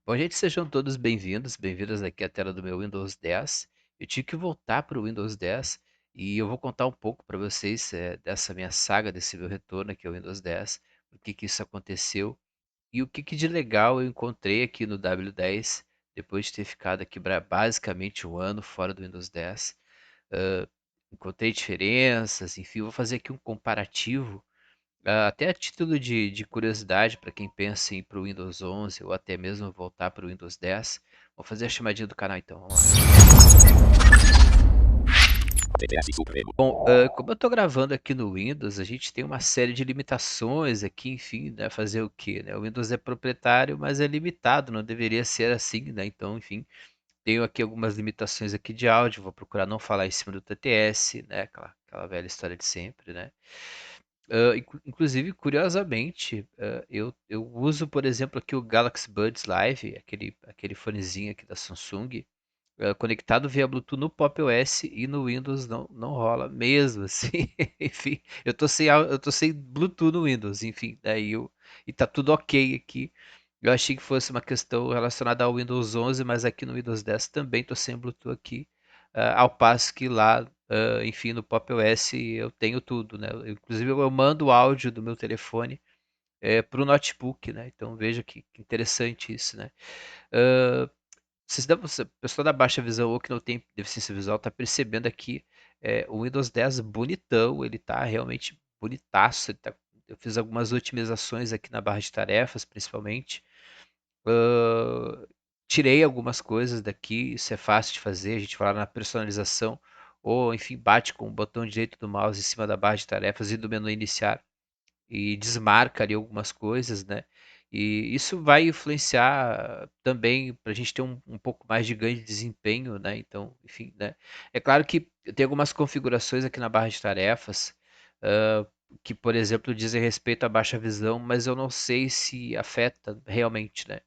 Bom, gente, sejam todos bem-vindos, bem-vindas aqui à tela do meu Windows 10. Eu tive que voltar para o Windows 10 e eu vou contar um pouco para vocês dessa minha saga, desse meu retorno aqui ao Windows 10, o que que isso aconteceu e o que que de legal eu encontrei aqui no W10, depois de ter ficado aqui basicamente um ano fora do Windows 10. Ah, encontrei diferenças, enfim, vou fazer aqui um comparativo até a título de curiosidade para quem pensa em ir para o Windows 11 ou até mesmo voltar para o Windows 10. Vou fazer a chamadinha do canal então, vamos lá. TTS Supremo. Bom, como eu estou gravando aqui no Windows, a gente tem uma série de limitações aqui, enfim, né, fazer o quê, né? O Windows é proprietário, mas é limitado, não deveria ser assim, né? Então, enfim, tenho aqui algumas limitações aqui de áudio, vou procurar não falar em cima do TTS, né? Aquela velha história de sempre, né? Inclusive, curiosamente, eu uso, por exemplo, aqui o Galaxy Buds Live, aquele fonezinho aqui da Samsung, conectado via Bluetooth no Pop! OS e no Windows não rola mesmo, assim. Enfim, eu tô sem Bluetooth no Windows, enfim, e tá tudo ok aqui. Eu achei que fosse uma questão relacionada ao Windows 11, mas aqui no Windows 10 também tô sem Bluetooth aqui, ao passo que lá, enfim, no Pop! OS eu tenho tudo, né? Inclusive eu mando o áudio do meu telefone para o notebook, né? Então veja que interessante isso, né? Ah, pessoa da baixa visão ou que não tem deficiência visual está percebendo aqui o Windows 10 bonitão, ele está realmente bonitaço. Eu fiz algumas otimizações aqui na barra de tarefas, principalmente. Ah, tirei algumas coisas daqui, isso é fácil de fazer. A gente vai lá na personalização, ou enfim, bate com o botão direito do mouse em cima da barra de tarefas e do menu iniciar e desmarca ali algumas coisas, né? E isso vai influenciar também para a gente ter um pouco mais de ganho de desempenho, né? Então, enfim, né? É claro que tem algumas configurações aqui na barra de tarefas, ah, que, por exemplo, dizem respeito à baixa visão, mas eu não sei se afeta realmente, né?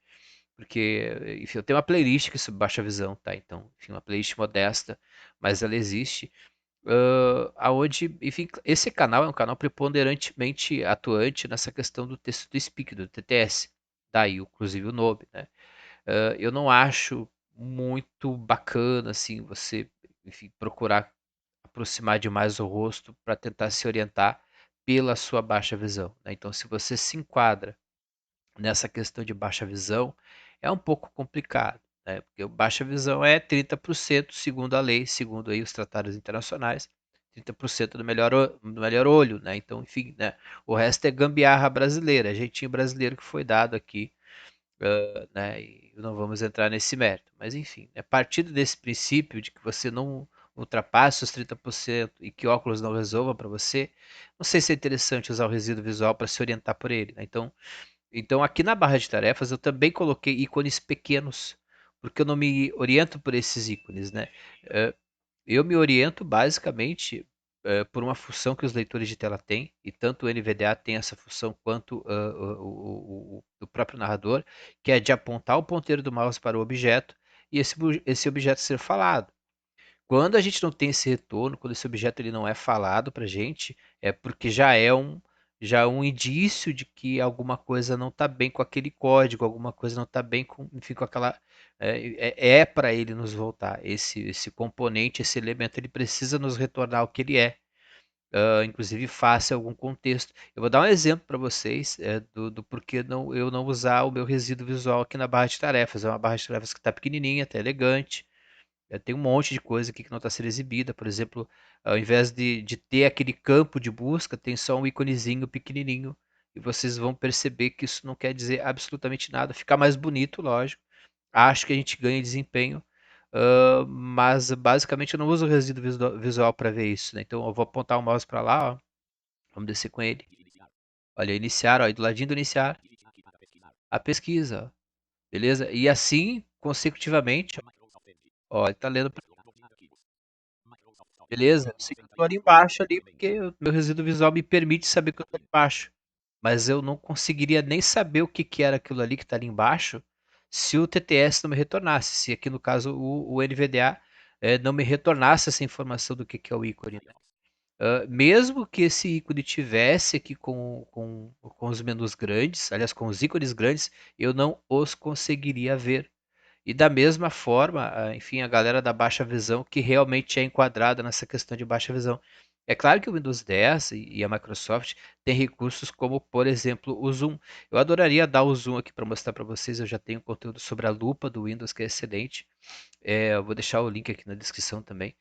Porque, enfim, eu tenho uma playlist que é sobre baixa visão, tá? Então, enfim, uma playlist modesta, mas ela existe. Aonde, enfim, esse canal é um canal preponderantemente atuante nessa questão do texto do speak, do TTS, daí inclusive o nome, né? Eu não acho muito bacana assim você, enfim, procurar aproximar demais o rosto para tentar se orientar pela sua baixa visão, né? Então, se você se enquadra nessa questão de baixa visão, é um pouco complicado, né? Porque baixa visão é 30%, segundo a lei, segundo aí os tratados internacionais, 30% do melhor olho, né? Então, enfim, né? O resto é gambiarra brasileira, jeitinho brasileiro que foi dado aqui, né? E não vamos entrar nesse mérito. Mas, enfim, partindo desse princípio de que você não ultrapasse os 30% e que óculos não resolva para você, não sei se é interessante usar o resíduo visual para se orientar por ele, né? Então, aqui na barra de tarefas eu também coloquei ícones pequenos, porque eu não me oriento por esses ícones, né? Eh, Eu me oriento basicamente por uma função que os leitores de tela têm, e tanto o NVDA tem essa função quanto o próprio narrador, que é de apontar o ponteiro do mouse para o objeto e esse objeto ser falado. Quando a gente não tem esse retorno, quando esse objeto ele não é falado para a gente, é porque já é um indício de que alguma coisa não está bem com aquele código, alguma coisa não está bem com, enfim, com aquela para ele nos voltar esse componente, esse elemento, ele precisa nos retornar o que ele é. Inclusive face a algum contexto. Eu vou dar um exemplo para vocês do porquê eu não usar o meu resíduo visual aqui na barra de tarefas. É uma barra de tarefas que está pequenininha, até elegante, tem um monte de coisa aqui que não está sendo exibida. Por exemplo, ao invés de ter aquele campo de busca, tem só um íconezinho pequenininho. E vocês vão perceber que isso não quer dizer absolutamente nada. Fica mais bonito, lógico. Acho que a gente ganha desempenho. Mas basicamente eu não uso o resíduo visual para ver isso, né? Então eu vou apontar o mouse para lá, ó. Vamos descer com ele. Iniciar. Olha, iniciar, ó, e do ladinho do iniciar, Iniciar aqui para pesquisar. a pesquisa, ó. Beleza? E assim consecutivamente, Microsoft Edge. ó, ele tá lendo. Explorador de arquivos. Microsoft Software. Beleza? Eu sei que eu tô ali 98. embaixo ali, Também. porque o meu resíduo visual me permite saber que eu tô ali embaixo. Mas eu não conseguiria nem saber o que que era aquilo ali que tá ali embaixo se o TTS não me retornasse. Se aqui no caso o NVDA não me retornasse essa informação do que é o ícone, né? Firefox. Mesmo que esse ícone tivesse aqui com os menus grandes, aliás, com os ícones grandes, eu não os conseguiria ver. E da mesma forma, enfim, a galera da baixa visão que realmente é enquadrada nessa questão de baixa visão. É claro que o Windows 10 e a Microsoft tem recursos como, por exemplo, o Zoom. Eu adoraria dar o Zoom aqui para mostrar para vocês. Eu já tenho conteúdo sobre a lupa do Windows, que é excelente. Eu vou deixar o link aqui na descrição também.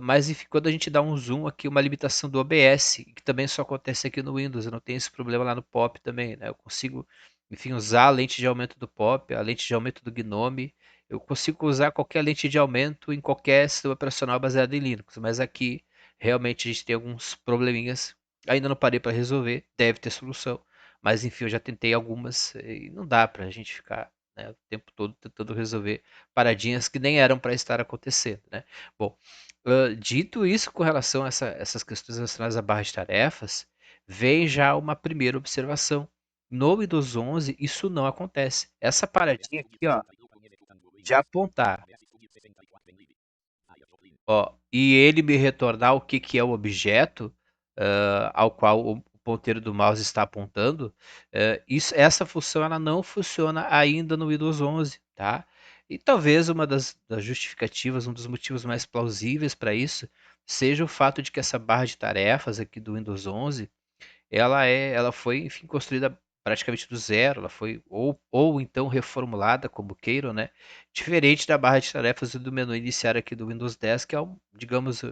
Mas enfim, quando a gente dá um zoom aqui, uma limitação do OBS, que também só acontece aqui no Windows, eu não tenho esse problema lá no Pop também, né? Eu consigo, enfim, usar a lente de aumento do Pop, a lente de aumento do Gnome, eu consigo usar qualquer lente de aumento em qualquer sistema operacional baseado em Linux, mas aqui realmente a gente tem alguns probleminhas. Ainda não parei para resolver, deve ter solução, mas enfim, eu já tentei algumas e não dá para a gente ficar, né, o tempo todo tentando resolver paradinhas que nem eram para estar acontecendo, né? Bom, dito isso com relação a essas questões relacionadas à barra de tarefas, vem já uma primeira observação. No Windows 11 isso não acontece. Essa paradinha aqui, ó, de apontar, ó, e ele me retornar o que que é o objeto ao qual o ponteiro do mouse está apontando, essa função ela não funciona ainda no Windows 11, tá? E talvez uma das justificativas, um dos motivos mais plausíveis para isso, seja o fato de que essa barra de tarefas aqui do Windows 11 ela foi, enfim, construída praticamente do zero, ela foi ou então reformulada, como queiram, né? Diferente da barra de tarefas e do menu iniciar aqui do Windows 10, que é um, digamos,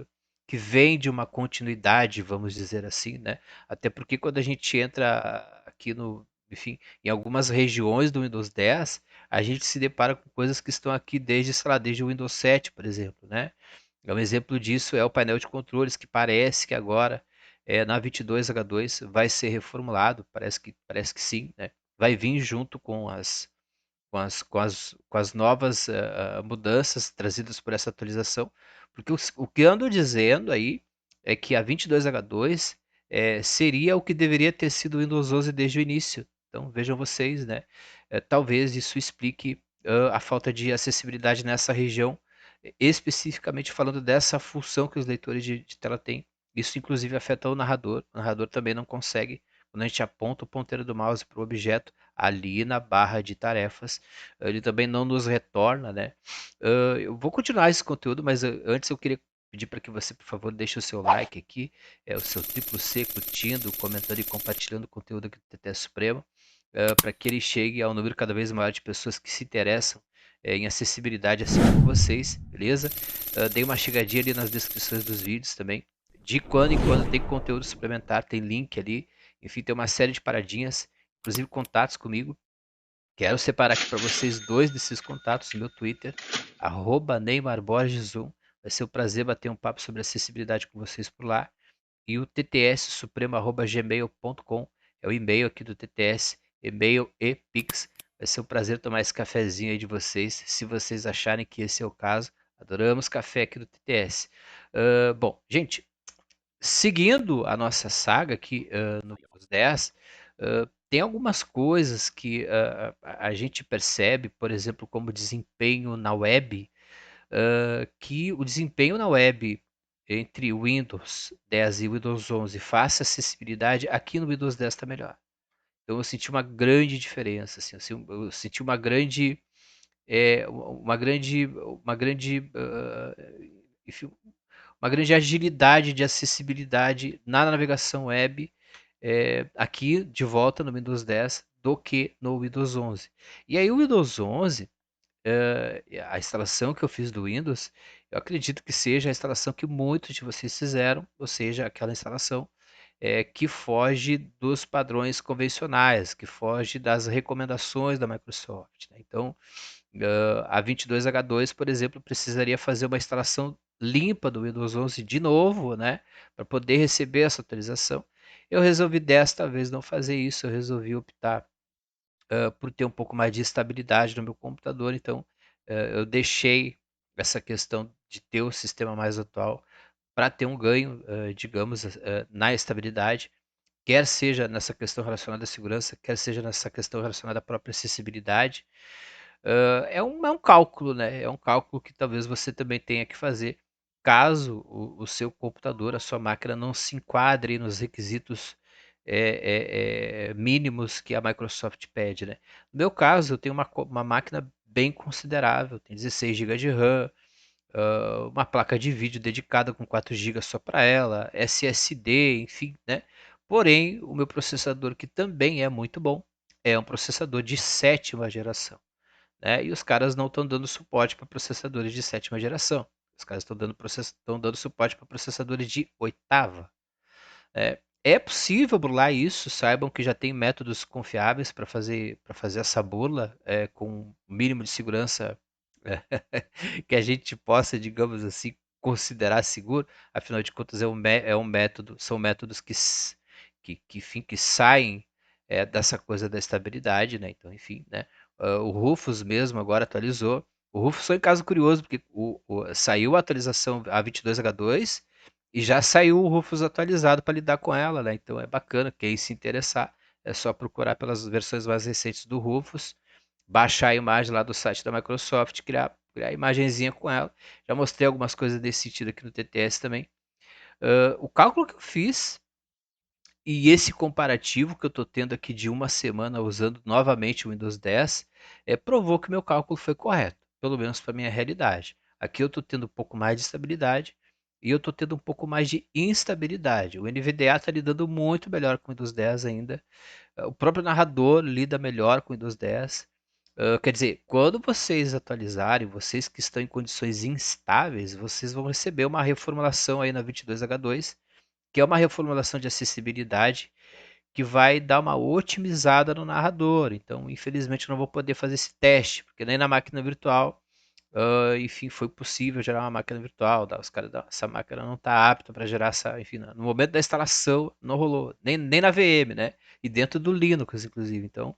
que vem de uma continuidade, vamos dizer assim, né? Até porque quando a gente entra aqui no, enfim, em algumas regiões do Windows 10, a gente se depara com coisas que estão aqui desde, sei lá, desde o Windows 7, por exemplo, né? Um exemplo disso é o painel de controles, que parece que agora na 22H2 vai ser reformulado, parece que sim, né? Vai vir junto com as novas mudanças trazidas por essa atualização, porque o que ando dizendo aí é que a 22H2 seria o que deveria ter sido o Windows 11 desde o início. Então vejam vocês, né? Talvez isso explique a falta de acessibilidade nessa região, especificamente falando dessa função que os leitores de tela têm. Isso inclusive afeta o narrador também não consegue, quando a gente aponta o ponteiro do mouse para o objeto ali na barra de tarefas, ele também não nos retorna, né? Eu vou continuar esse conteúdo, mas antes eu queria pedir para que você, por favor, deixe o seu like aqui, o seu triplo C, curtindo, comentando e compartilhando o conteúdo aqui do TT Supremo, para que ele chegue ao número cada vez maior de pessoas que se interessam em acessibilidade, assim como vocês, beleza? Dei uma chegadinha ali nas descrições dos vídeos também. De quando em quando tem conteúdo suplementar, tem link ali, enfim, tem uma série de paradinhas, inclusive contatos comigo. Quero separar aqui para vocês dois desses contatos no meu Twitter, @NeymarBorges1. Vai ser um prazer bater um papo sobre acessibilidade com vocês por lá. E o ttssupremo@gmail.com é o e-mail aqui do TTS, e-mail e Pix. Vai ser um prazer tomar esse cafezinho aí de vocês, se vocês acharem que esse é o caso. Adoramos café aqui do TTS. Bom, gente, seguindo a nossa saga aqui no Windows 10, tem algumas coisas que a gente percebe, por exemplo, como desempenho na web, que o desempenho na web entre o Windows 10 e o Windows 11 face à acessibilidade, aqui no Windows 10 está melhor. Então eu senti uma grande diferença, assim, eu senti uma grande, enfim, uma grande agilidade de acessibilidade na navegação web, aqui de volta no Windows 10 do que no Windows 11. E aí o Windows 11, a instalação que eu fiz do Windows, eu acredito que seja a instalação que muitos de vocês fizeram, ou seja, aquela instalação que foge dos padrões convencionais, que foge das recomendações da Microsoft, né? Então, a 22H2, por exemplo, precisaria fazer uma instalação limpa do Windows 11 de novo, né, para poder receber essa atualização. Eu resolvi desta vez não fazer isso, eu resolvi optar por ter um pouco mais de estabilidade no meu computador, então eu deixei essa questão de ter o sistema mais atual para ter um ganho, digamos, na estabilidade, quer seja nessa questão relacionada à segurança, quer seja nessa questão relacionada à própria acessibilidade. É um cálculo, né? É um cálculo que talvez você também tenha que fazer. caso o seu computador, a sua máquina não se enquadre nos requisitos mínimos que a Microsoft pede, né? No meu caso, eu tenho uma máquina bem considerável, tem 16 GB de RAM, uma placa de vídeo dedicada com 4 GB só para ela, SSD, enfim, né? Porém, o meu processador, que também é muito bom, é um processador de sétima geração, né? E os caras não estão dando suporte para processadores de sétima geração. Os caras estão dando suporte para processadores de oitava. É possível burlar isso, saibam que já tem métodos confiáveis para fazer essa burla com o mínimo de segurança que a gente possa, digamos assim, considerar seguro. Afinal de contas, é um método, são métodos enfim, que saem dessa coisa da estabilidade, né? Então, enfim, né? O Rufus mesmo agora atualizou. O Rufus foi um caso curioso, porque saiu a atualização A22H2 e já saiu o Rufus atualizado para lidar com ela, né? Então é bacana, quem se interessar é só procurar pelas versões mais recentes do Rufus, baixar a imagem lá do site da Microsoft, criar a imagenzinha com ela. Já mostrei algumas coisas desse sentido aqui no TTS também. O cálculo que eu fiz e esse comparativo que eu estou tendo aqui de uma semana usando novamente o Windows 10 provou que meu cálculo foi correto, pelo menos para minha realidade. Aqui eu estou tendo um pouco mais de estabilidade e eu estou tendo um pouco mais de instabilidade. O NVDA está lidando muito melhor com o Windows 10 ainda. O próprio narrador lida melhor com o Windows 10. Quer dizer, quando vocês atualizarem, vocês que estão em condições instáveis, vocês vão receber uma reformulação aí na 22H2, que é uma reformulação de acessibilidade que vai dar uma otimizada no narrador. Então, infelizmente, eu não vou poder fazer esse teste, porque nem na máquina virtual, enfim, foi possível gerar uma máquina virtual. Os caras, essa máquina não está apta para gerar essa, enfim, no momento da instalação não rolou, nem na VM, né? E dentro do Linux, inclusive. Então,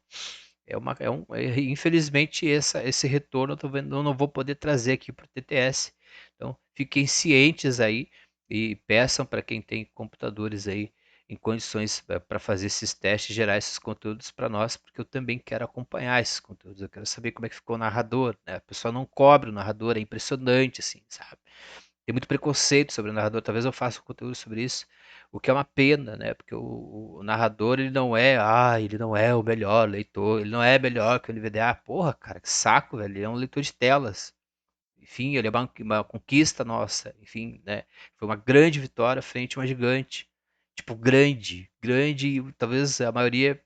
infelizmente, esse retorno eu não vou poder trazer aqui para o TTS. Então, fiquem cientes aí e peçam para quem tem computadores aí em condições para fazer esses testes, gerar esses conteúdos para nós, porque eu também quero acompanhar esses conteúdos. Eu quero saber como é que ficou o narrador, né? A pessoa não cobre o narrador, é impressionante, assim, sabe? Tem muito preconceito sobre o narrador. Talvez eu faça um conteúdo sobre isso, o que é uma pena, né? Porque o narrador ele não é o melhor leitor, ele não é melhor que o NVDA. Porra, cara, que saco, velho. Ele é um leitor de telas. Enfim, ele é uma conquista nossa. Enfim, né? Foi uma grande vitória frente a uma gigante. Tipo, grande, grande, e talvez a maioria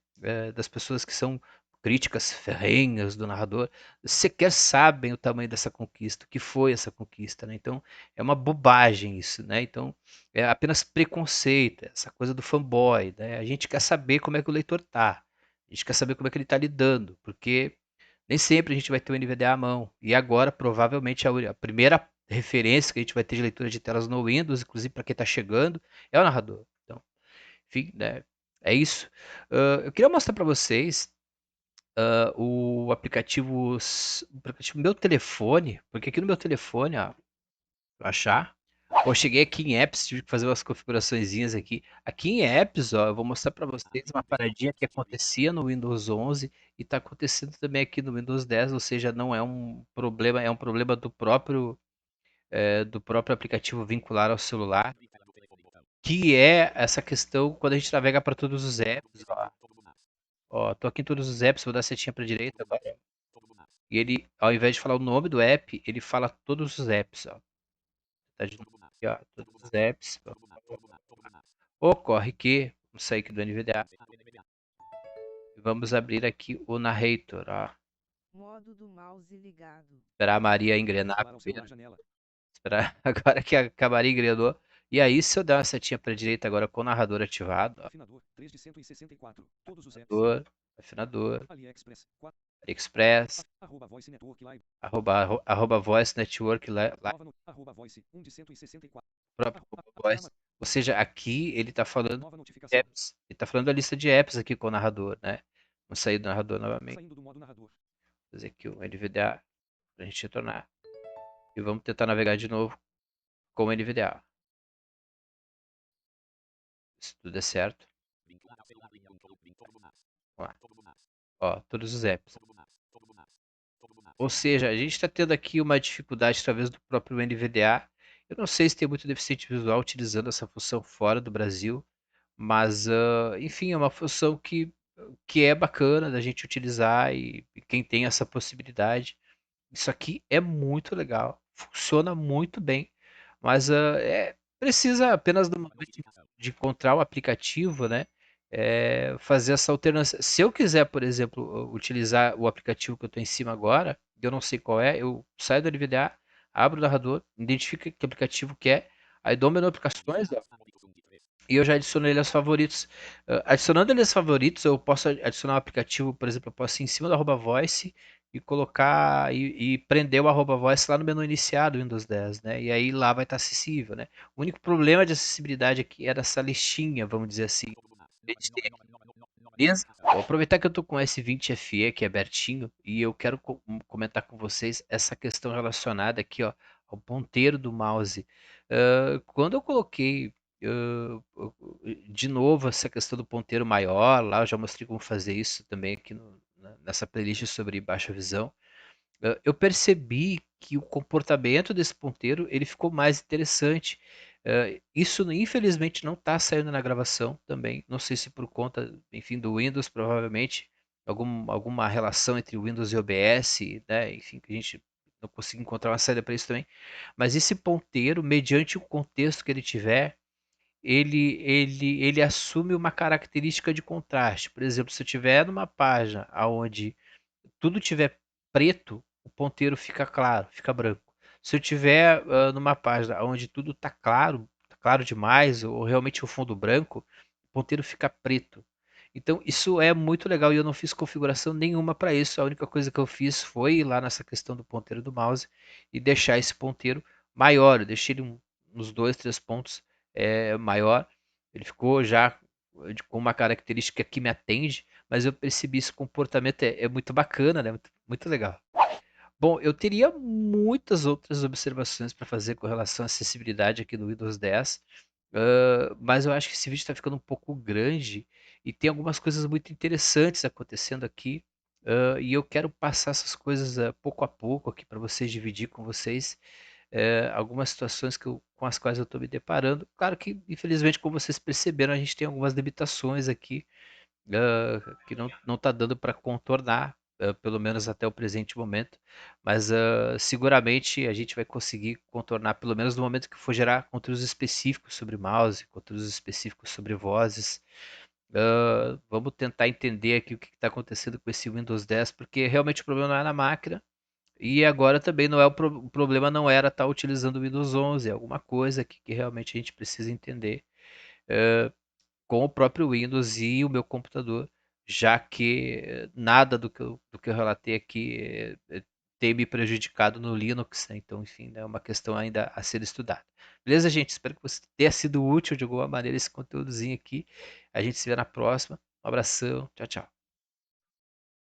das pessoas que são críticas ferrenhas do narrador sequer sabem o tamanho dessa conquista, o que foi essa conquista, né? Então, é uma bobagem isso, né? Então, é apenas preconceito, essa coisa do fanboy, né? A gente quer saber como é que o leitor tá. A gente quer saber como é que ele tá lidando, porque nem sempre a gente vai ter o NVDA à mão. E agora, provavelmente, a primeira referência que a gente vai ter de leitura de telas no Windows, inclusive para quem está chegando, é o narrador. Então, enfim, né, é isso. Eu queria mostrar para vocês o aplicativo meu telefone, porque aqui no meu telefone, ó, pra achar. Eu cheguei aqui em Apps, tive que fazer umas configuraçõezinhas aqui. Aqui em Apps, ó, eu vou mostrar para vocês uma paradinha que acontecia no Windows 11 e está acontecendo também aqui no Windows 10, ou seja, não é um problema, é um problema do próprio aplicativo vincular ao celular, que é essa questão quando a gente navega para todos os apps, ó. Ó, tô aqui em todos os apps, vou dar setinha para direita agora. E ele, ao invés de falar o nome do app, ele fala todos os apps, ó. Tá de novo aqui, ó, todos os apps. Ocorre que, vamos sair aqui do NVDA e vamos abrir aqui o Narrator, ó. Modo do mouse ligado. Esperar a Maria engrenar Declarar o celular primeiro. janela. Esperar agora que a Maria engrenou. E aí, se eu der uma setinha para direita agora com o narrador ativado, ó, Afinador 3 de 164. Todos os apps. afinador, AliExpress 4. AliExpress, Arroba Voice Network Live. arroba Voice Network, Arroba Voice 1 de 164. próprio Voice. Ou seja, aqui ele está falando Nova de notificação. apps. Ele está falando da lista de apps aqui com o narrador, né? Vamos sair do narrador novamente. Saindo do modo narrador. Fazer aqui o NVDA para a gente retornar. E vamos tentar navegar de novo com o NVDA. Se tudo der certo. Vincular ao celular linha 1 todo. Todo NAS. Vamos lá. Todo NAS. Ó, todos os apps. Todo NAS. Todo NAS. Todo NAS. Ou seja, a gente está tendo aqui uma dificuldade através do próprio NVDA Eu não sei se tem muito deficiente visual utilizando essa função fora do Brasil, mas, enfim, é uma função que é bacana da gente utilizar e quem tem essa possibilidade. Isso aqui é muito legal, funciona muito bem, mas precisa apenas do momento de encontrar o aplicativo, né? Fazer essa alternância. Se eu quiser, por exemplo, utilizar o aplicativo que eu estou em cima agora, eu não sei qual é, eu saio do NVDA, abro o narrador, identifico que aplicativo que é, aí dou menu aplicações, ó, e eu já adiciono ele aos favoritos. Adicionando ele aos favoritos, eu posso adicionar um aplicativo, por exemplo, eu posso ir em cima do arroba voice e colocar e prender o arroba voice lá no menu iniciado do Windows 10, né? E aí lá vai estar acessível, né? O único problema de acessibilidade aqui era essa listinha, vamos dizer assim. A gente tem aqui, beleza? Vou aproveitar que eu tô com o S20 FE aqui abertinho e eu quero comentar com vocês essa questão relacionada aqui, ó, ao ponteiro do mouse. Quando eu coloquei ah, de novo essa questão do ponteiro maior, lá eu já mostrei como fazer isso também aqui nessa playlist sobre baixa visão. Eu percebi que o comportamento desse ponteiro ele ficou mais interessante. Isso infelizmente não está saindo na gravação também. Não sei se por conta, enfim, do Windows, provavelmente alguma relação entre Windows e OBS, né? Enfim, que a gente não conseguiu encontrar uma saída para isso também. Mas esse ponteiro, mediante o contexto que ele tiver, ele assume uma característica de contraste. Por exemplo, se eu tiver numa página onde tudo tiver preto, o ponteiro fica claro, fica branco. Se eu tiver numa página onde tudo tá claro demais, ou realmente o fundo branco, o ponteiro fica preto. Então isso é muito legal e eu não fiz configuração nenhuma para isso. A única coisa que eu fiz foi ir lá nessa questão do ponteiro do mouse e deixar esse ponteiro maior. Eu deixei ele uns 2, 3 pontos maior. Ele ficou já com uma característica que me atende, mas eu percebi esse comportamento é muito bacana, né? Muito, muito legal. Bom, eu teria muitas outras observações para fazer com relação à acessibilidade aqui no Windows 10, mas eu acho que esse vídeo está ficando um pouco grande e tem algumas coisas muito interessantes acontecendo aqui, e eu quero passar essas coisas pouco a pouco aqui para vocês, dividir com vocês algumas situações com as quais eu estou me deparando. Claro que, infelizmente, como vocês perceberam, a gente tem algumas limitações aqui que não está dando para contornar, pelo menos até o presente momento, mas seguramente a gente vai conseguir contornar, pelo menos no momento que for gerar conteúdos específicos sobre mouse, conteúdos específicos sobre vozes. Vamos tentar entender aqui o que está acontecendo com esse Windows 10, porque realmente o problema não é na máquina, e agora também não é o problema não era estar utilizando o Windows 11, é alguma coisa que realmente a gente precisa entender com o próprio Windows e o meu computador, já que nada do que eu relatei aqui tem me prejudicado no Linux, né? Então, enfim, é uma questão ainda a ser estudada. Beleza, gente? Espero que você tenha sido útil de alguma maneira esse conteúdozinho aqui. A gente se vê na próxima. Um abração. Tchau, tchau.